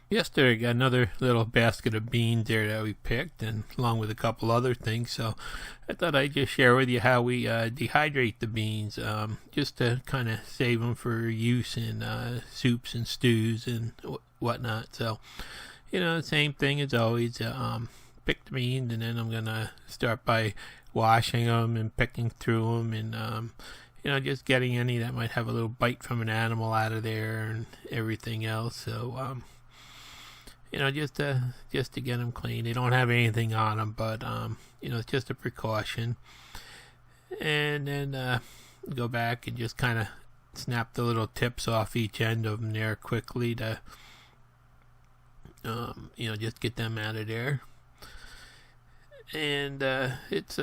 Yesterday, I got another little basket of beans there that we picked, and along with a couple other things. So I thought I'd just share with you how we dehydrate the beans, just to kind of save them for use in soups and stews and whatnot. So, same thing as always. Pick the beans, and then I'm gonna start by washing them and picking through them, and just getting any that might have a little bite from an animal out of there and everything else. So, just to get them clean. They don't have anything on them, but it's just a precaution. And then go back and just kind of snap the little tips off each end of them there quickly to, just get them out of there. And it's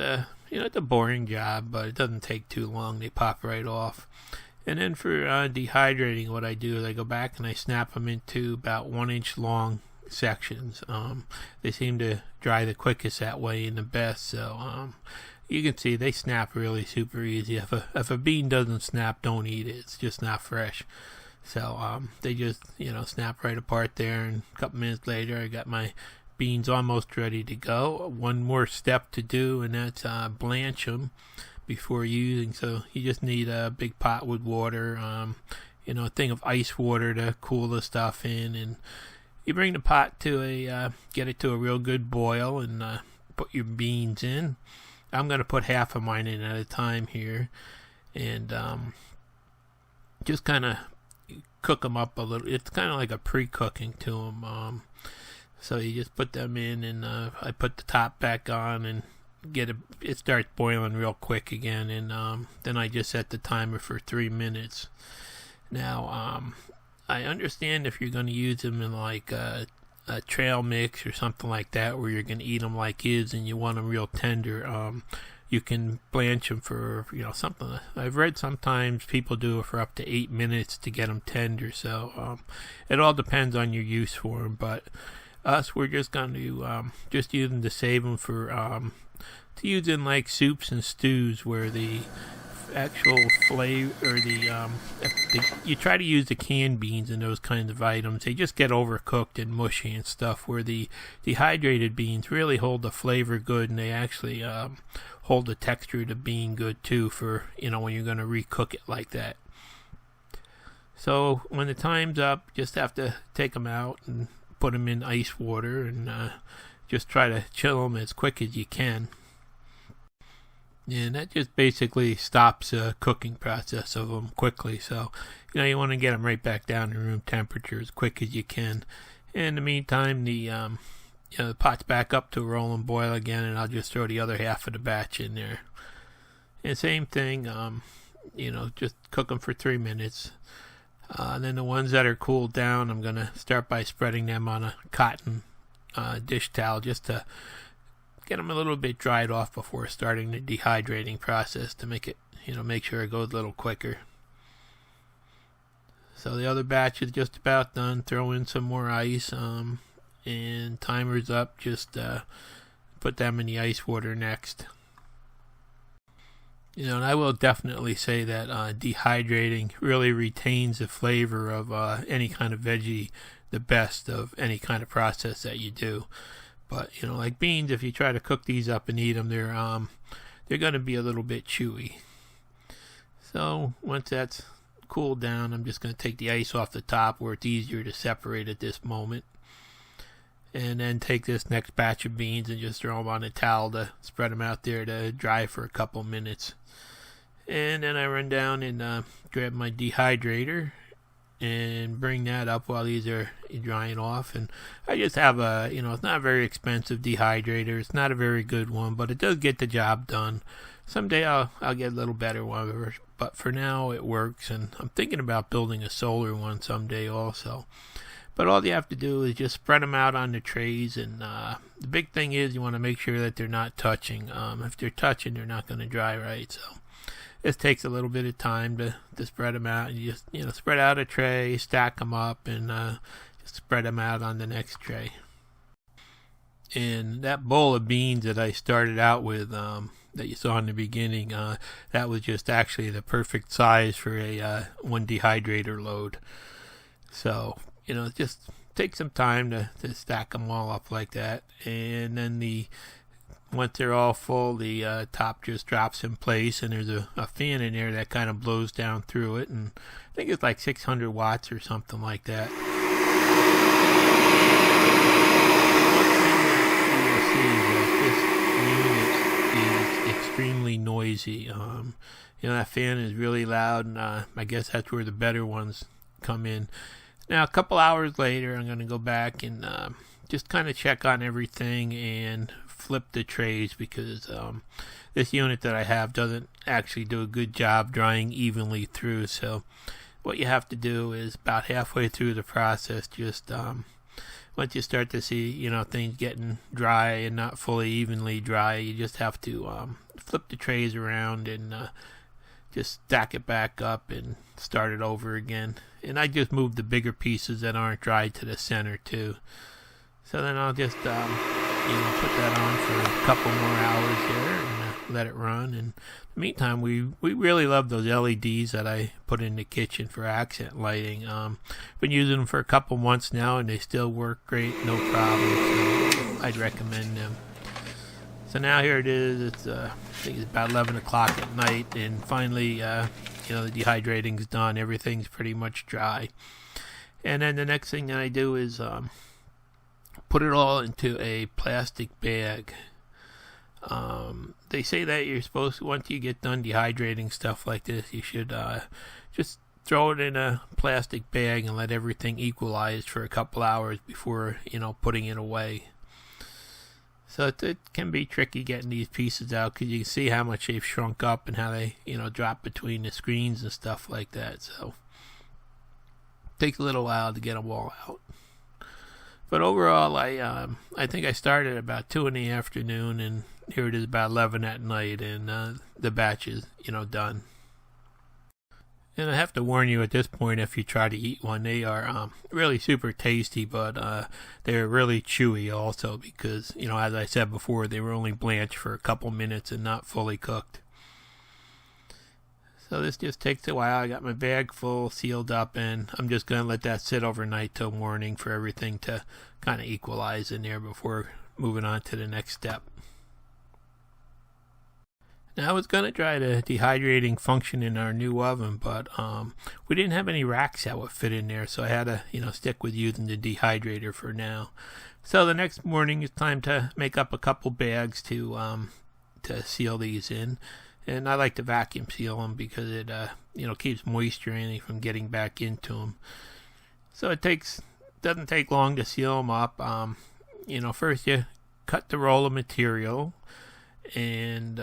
it's a boring job, but it doesn't take too long. They pop right off. And then for dehydrating, what I do is I go back and I snap them into about 1 inch long sections. They seem to dry the quickest that way and the best. So you can see they snap really super easy. If a bean doesn't snap, don't eat it. It's just not fresh. So they just snap right apart there. And a couple minutes later, I got my beans almost ready to go. One more step to do, and that's blanch them before using. So you just need a big pot with water, a thing of ice water to cool the stuff in, and you bring the pot to get it to a real good boil, and put your beans in. I'm going to put half of mine in at a time here, and just kind of cook them up a little. It's kind of like a pre-cooking to them. So you just put them in, and I put the top back on and it starts boiling real quick again, and then I just set the timer for 3 minutes. Now, I understand if you're going to use them in like a trail mix or something like that, where you're going to eat them like is and you want them real tender, you can blanch them for something. I've read sometimes people do it for up to 8 minutes to get them tender. So it all depends on your use for them. But us, we're just going to just use them to save them for to use in like soups and stews, where the actual flavor, or you try to use the canned beans in those kinds of items, they just get overcooked and mushy and stuff, where the dehydrated beans really hold the flavor good, and they actually hold the texture of the bean good too, for when you're going to recook it like that. So when the time's up, just have to take them out and put them in ice water, and just try to chill them as quick as you can. And that just basically stops the cooking process of them quickly. So, you want to get them right back down to room temperature as quick as you can. In the meantime, the pot's back up to a rolling boil again, and I'll just throw the other half of the batch in there. And same thing, just cook them for 3 minutes. And then the ones that are cooled down, I'm going to start by spreading them on a cotton dish towel, just to get them a little bit dried off before starting the dehydrating process, to make it, make sure it goes a little quicker. So the other batch is just about done. Throw in some more ice, and timer's up. Just put them in the ice water next. And I will definitely say that dehydrating really retains the flavor of any kind of veggie the best of any kind of process that you do. But like beans, if you try to cook these up and eat them, they're going to be a little bit chewy. So once that's cooled down, I'm just going to take the ice off the top, where it's easier to separate at this moment. And then take this next batch of beans and just throw them on a towel to spread them out there to dry for a couple minutes. And then I run down and grab my dehydrator and bring that up while these are drying off. And I just have it's not a very expensive dehydrator. It's not a very good one, but it does get the job done. Someday I'll get a little better one, but for now it works. And I'm thinking about building a solar one someday also. But all you have to do is just spread them out on the trays, and the big thing is you want to make sure that they're not touching. If they're touching, they're not going to dry right. So this takes a little bit of time to spread them out. You just spread out a tray, stack them up, and just spread them out on the next tray. And that bowl of beans that I started out with, that you saw in the beginning, that was just actually the perfect size for a one dehydrator load. So just take some time to stack them all up like that, and then once they're all full, the top just drops in place, and there's a fan in there that kind of blows down through it, and I think it's like 600 watts or something like that. One thing that you will see is that this unit is extremely noisy. That fan is really loud, and I guess that's where the better ones come in. Now, a couple hours later, I'm going to go back and just kind of check on everything and flip the trays, because this unit that I have doesn't actually do a good job drying evenly through. So what you have to do is about halfway through the process, just once you start to see things getting dry and not fully evenly dry, you just have to flip the trays around and just stack it back up and start it over again. And I just move the bigger pieces that aren't dried to the center too. So then I'll just put that on for a couple more hours there and let it run. And in the meantime, we really love those LEDs that I put in the kitchen for accent lighting. Been using them for a couple months now, and they still work great, no problem. So I'd recommend them. So now here it is. It's I think it's about 11 o'clock at night, and finally, the dehydrating's done. Everything's pretty much dry. And then the next thing that I do is put it all into a plastic bag. They say that you're supposed to, once you get done dehydrating stuff like this, you should just throw it in a plastic bag and let everything equalize for a couple hours before putting it away. So it can be tricky getting these pieces out, because you can see how much they've shrunk up and how they drop between the screens and stuff like that. So it takes a little while to get them all out. But overall, I think I started about 2 in the afternoon, and here it is about 11 at night, and the batch is done. And I have to warn you at this point, if you try to eat one, they are really super tasty, but they're really chewy also, because as I said before, they were only blanched for a couple minutes and not fully cooked. So this just takes a while. I got my bag full, sealed up, and I'm just going to let that sit overnight till morning for everything to kind of equalize in there before moving on to the next step. Now, I was going to try the dehydrating function in our new oven, but we didn't have any racks that would fit in there, so I had to stick with using the dehydrator for now. So the next morning, it's time to make up a couple bags to seal these in. And I like to vacuum seal them because it keeps moisture in from getting back into them. So it doesn't take long to seal them up. First you cut the roll of material and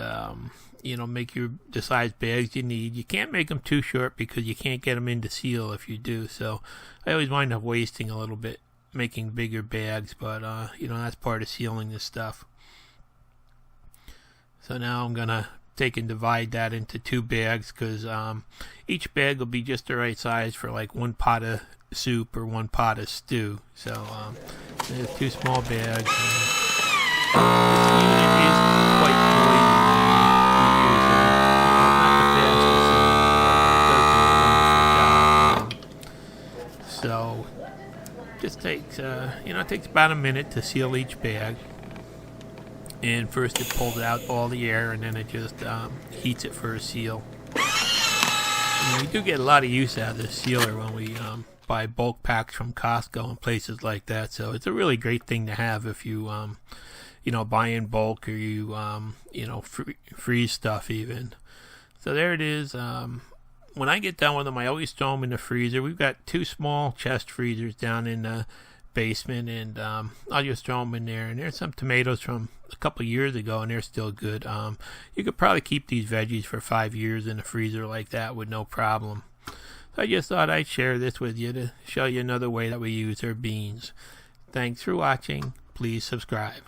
make the size bags you need. You can't make them too short because you can't get them into seal if you do. So I always wind up wasting a little bit making bigger bags, but that's part of sealing this stuff. So now I'm gonna take and divide that into 2 bags, because each bag will be just the right size for like 1 pot of soup or 1 pot of stew. So there's 2 small bags. This unit is quite noisy. So just takes it takes about a minute to seal each bag. And first it pulls out all the air, and then it just heats it for a seal. And we do get a lot of use out of this sealer when we buy bulk packs from Costco and places like that. So it's a really great thing to have if you buy in bulk, or you freeze stuff even. So there it is. When I get done with them, I always throw them in the freezer. We've got 2 small chest freezers down in the basement, and I'll just throw them in there. And there's some tomatoes from a couple years ago, and they're still good. You could probably keep these veggies for 5 years in the freezer like that with no problem. So I just thought I'd share this with you to show you another way that we use our beans. Thanks for watching. Please subscribe.